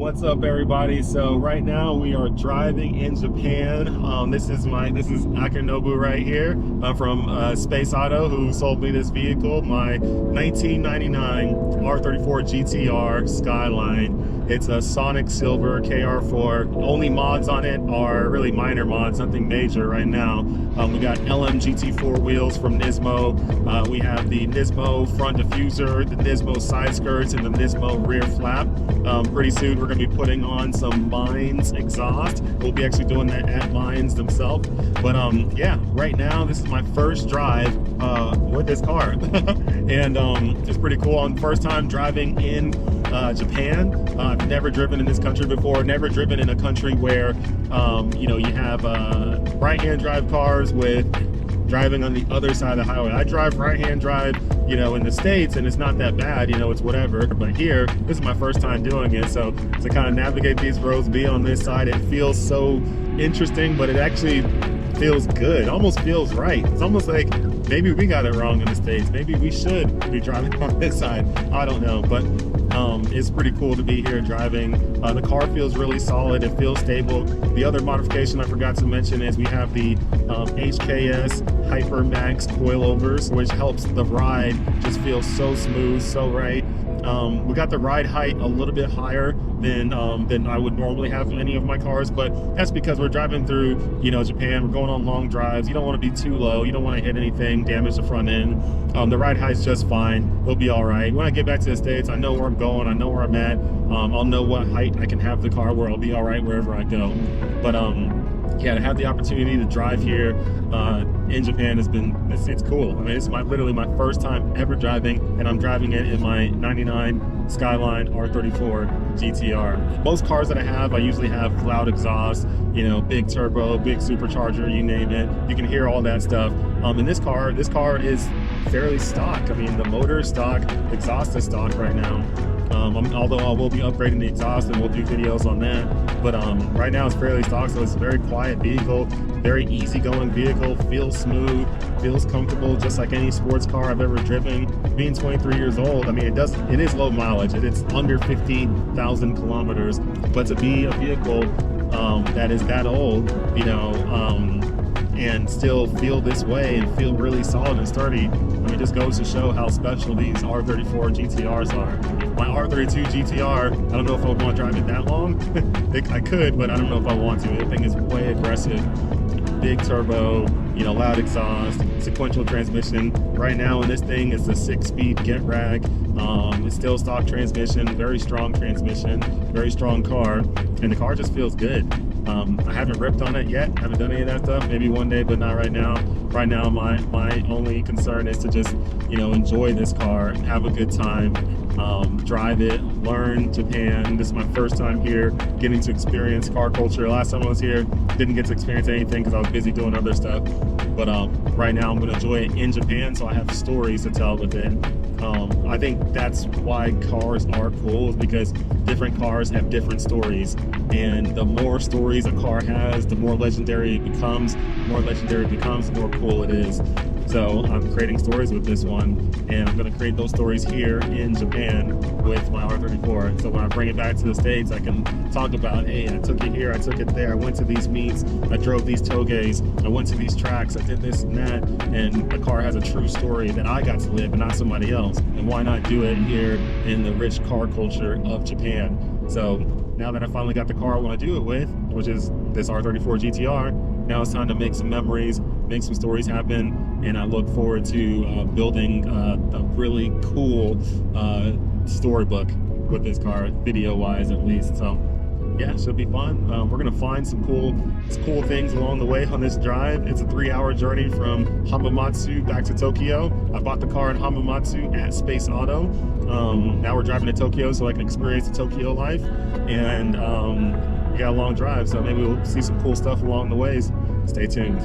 What's up, everybody? So right now we are driving in Japan. This is Akinobu right here from Space Auto, who sold me this vehicle, my 1999 R34 GT-R Skyline. It's a Sonic Silver KR4. Only mods on it are really minor mods, nothing major right now. We got LMGT4 wheels from Nismo. We have the Nismo front diffuser, the Nismo side skirts, and the Nismo rear flap. Pretty soon we're going to be putting on some Mines exhaust. We'll be actually doing that at Mines themselves. But yeah, right now this is my first drive with this car. And it's pretty cool. I'm first time driving in Japan. I've never driven in this country before, never driven in a country where you know, you have right-hand drive cars with driving on the other side of the highway. I drive right-hand drive, you know, in the States, and it's not that bad, you know, it's whatever. But here, this is my first time doing it, so to kind of navigate these roads, be on this side, it feels so interesting, but it actually feels good. It almost feels right. It's almost like maybe we got it wrong in the States. Maybe we should be driving on this side. I don't know, but it's pretty cool to be here driving. The car feels really solid. It feels stable. The other modification I forgot to mention is we have the HKS Hyper Max coilovers, which helps the ride just feel so smooth, so right. We got the ride height a little bit higher than I would normally have in any of my cars, but that's because we're driving through, you know, Japan. We're going on long drives. You don't want to be too low. You don't want to hit anything, damage the front end. The ride height's just fine. It'll be all right. When I get back to the States, I know where I'm going. I know where I'm at. I'll know what height I can have the car where I'll be all right wherever I go. But yeah, to have the opportunity to drive here in Japan has been, it's cool. I mean, it's literally my first time ever driving, and I'm driving it in my 99 Skyline R34 GT-R. Most cars that I have, I usually have loud exhaust, you know, big turbo, big supercharger, you name it. You can hear all that stuff. In this car is fairly stock. I mean, the motor is stock, exhaust is stock right now. Although I will be upgrading the exhaust and we'll do videos on that. But right now it's fairly stock, so it's a very quiet vehicle, very easygoing vehicle, feels smooth, feels comfortable, just like any sports car I've ever driven. Being 23 years old, I mean, it is low mileage. It's under 50,000 kilometers. But to be a vehicle that is that old, you know, and still feel this way and feel really solid and sturdy, I mean, it just goes to show how special these R34 GTRs are. My R32 GTR, I don't know if I want to drive it that long. I could, but I don't know if I want to. The thing is way aggressive. Big turbo, you know, loud exhaust, sequential transmission. Right now in this thing, it's a 6-speed get rag. It's still stock transmission, very strong transmission, very strong car, and the car just feels good. I haven't ripped on it yet, haven't done any of that stuff, maybe one day, but not right now. Right now, my only concern is to just, you know, enjoy this car, have a good time, drive it, learn Japan. This is my first time here, getting to experience car culture. Last time I was here, didn't get to experience anything because I was busy doing other stuff. But right now, I'm going to enjoy it in Japan, so I have stories to tell with it. I think that's why cars are cool, is because different cars have different stories, and the more stories a car has, the more legendary it becomes. The more legendary it becomes, the more cool it is. So I'm creating stories with this one, and I'm going to create those stories here in Japan with my R34. So when I bring it back to the States, I can talk about, hey, I took it here, I took it there, I went to these meets, I drove these togeis, I went to these tracks, I did this and that, and the car has a true story that I got to live and not somebody else. And why not do it here in the rich car culture of Japan? So now that I finally got the car I want to do it with, which is this R34 GT-R, now it's time to make some memories, make some stories happen, and I look forward to building a really cool storybook with this car, video-wise at least. So yeah, it should be fun. We're gonna find some cool things along the way on this drive. It's a 3-hour journey from Hamamatsu back to Tokyo. I bought the car in Hamamatsu at Space Auto. Now we're driving to Tokyo so I can experience the Tokyo life, and we got a long drive, so maybe we'll see some cool stuff along the ways. Stay tuned.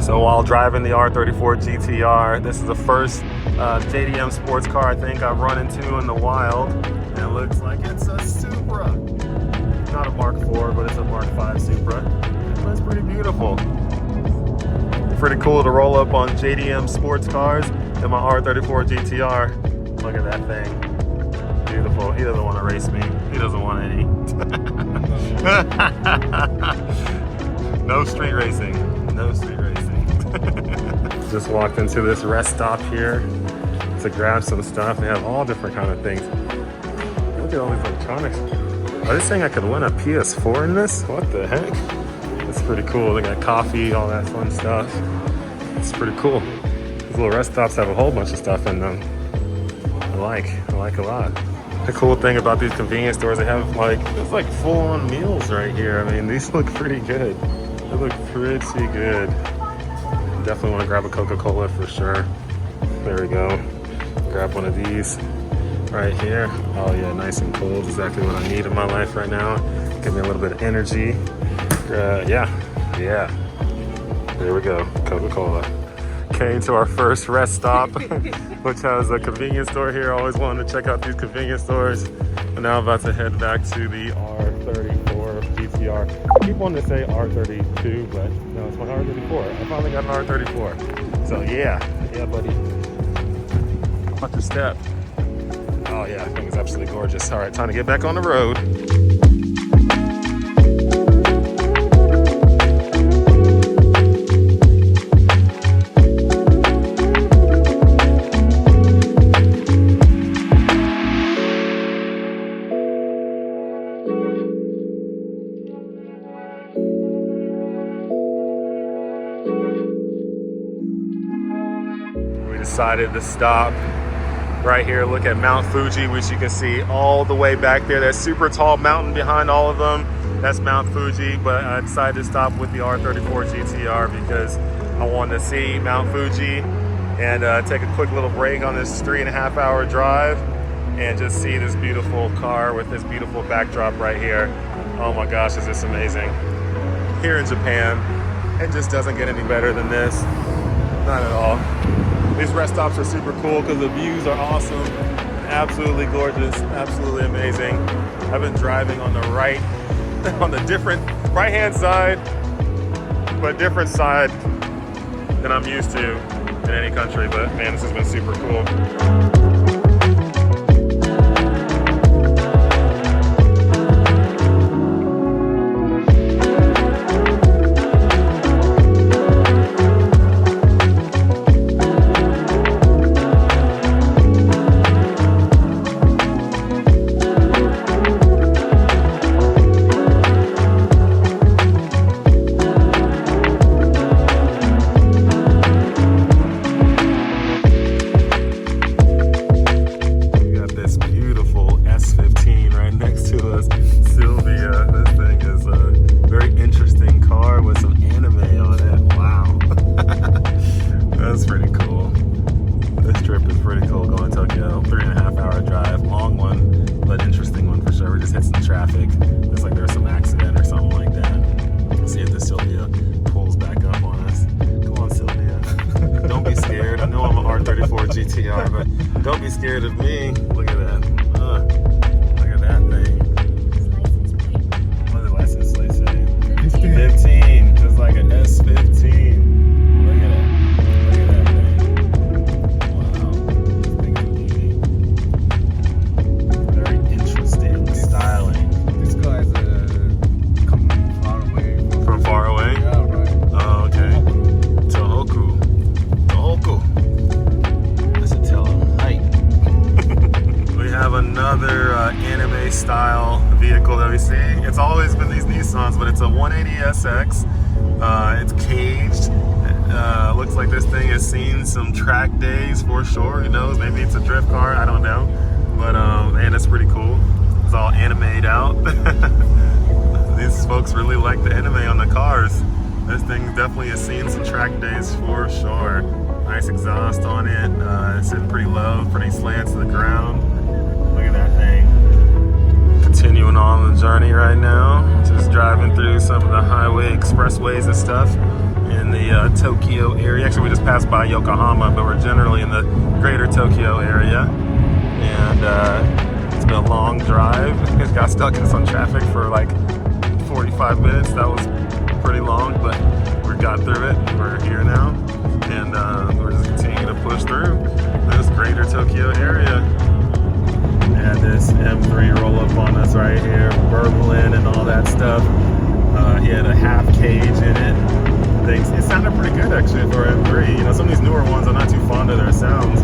So while driving the R34 GT-R, this is the first JDM sports car I think I've run into in the wild. And it looks like it's a Supra. Not a Mark IV, but it's a Mark V Supra. That's pretty beautiful. Pretty cool to roll up on JDM sports cars in my R34 GT-R. Look at that thing. beautiful. He doesn't want to race me. He doesn't want any. No street racing. No street racing. Just walked into this rest stop here to grab some stuff. They have all different kind of things. Look at all these electronics. Are they saying I could win a PS4 in this? What the heck? That's pretty cool. They got coffee, all that fun stuff. It's pretty cool. These little rest stops have a whole bunch of stuff in them. I like a lot. The cool thing about these convenience stores, they have like, it's like full-on meals right here. I mean, these look pretty good. They look pretty good. Definitely want to grab a Coca-Cola for sure. There we go. Grab one of these right here. Oh yeah, nice and cold. Exactly what I need in my life right now. Give me a little bit of energy. Yeah. There we go, Coca-Cola. Came to our first rest stop, which has a convenience store here. I always wanted to check out these convenience stores. And now I'm about to head back to the R34 GTR. I keep wanting to say R32, but no, it's my R34. I finally got an R34. So yeah, buddy. Watch your step. Oh yeah, I think it's absolutely gorgeous. All right, time to get back on the road. Decided to stop right here, look at Mount Fuji, which you can see all the way back there. That super tall mountain behind all of them, that's Mount Fuji. But I decided to stop with the R34 GTR because I wanted to see Mount Fuji and take a quick little break on this 3.5 hour drive and just see this beautiful car with this beautiful backdrop right here. Oh my gosh, is this amazing. Here in Japan, it just doesn't get any better than this. Not at all. These rest stops are super cool because the views are awesome, absolutely gorgeous, absolutely amazing. I've been driving on the different right-hand side, but different side than I'm used to in any country. But man, this has been super cool. GTR, but don't be scared of me. Look at that. Look at that thing. What does the license plate say? 15. Just like an S15. Look at that. Look at that thing. Wow. This thing is amazing. Very interesting styling. This guy's coming far away. From far away? Yeah, right. Oh, okay. Tohoku. We have another anime style vehicle that we see. It's always been these Nissans, but it's a 180SX. It's caged. Looks like this thing has seen some track days for sure. Who knows? Maybe it's a drift car. I don't know. But man, it's pretty cool. It's all animated out. These folks really like the anime on the cars. This thing definitely has seen some track days for sure. Nice exhaust on it. It's sitting pretty low, pretty slants to the ground. Look at that thing. Continuing on the journey right now. Just driving through some of the highway expressways and stuff in the Tokyo area. Actually, we just passed by Yokohama, but we're generally in the greater Tokyo area. And it's been a long drive. It got stuck in some traffic for like 45 minutes. That was pretty long, but we got through it. We're here now. And we're just continuing to push through this greater Tokyo area. had this M3 roll up on us right here, burbling and all that stuff. He had a half cage in it. It sounded pretty good actually for M3. You know, some of these newer ones I'm not too fond of their sounds,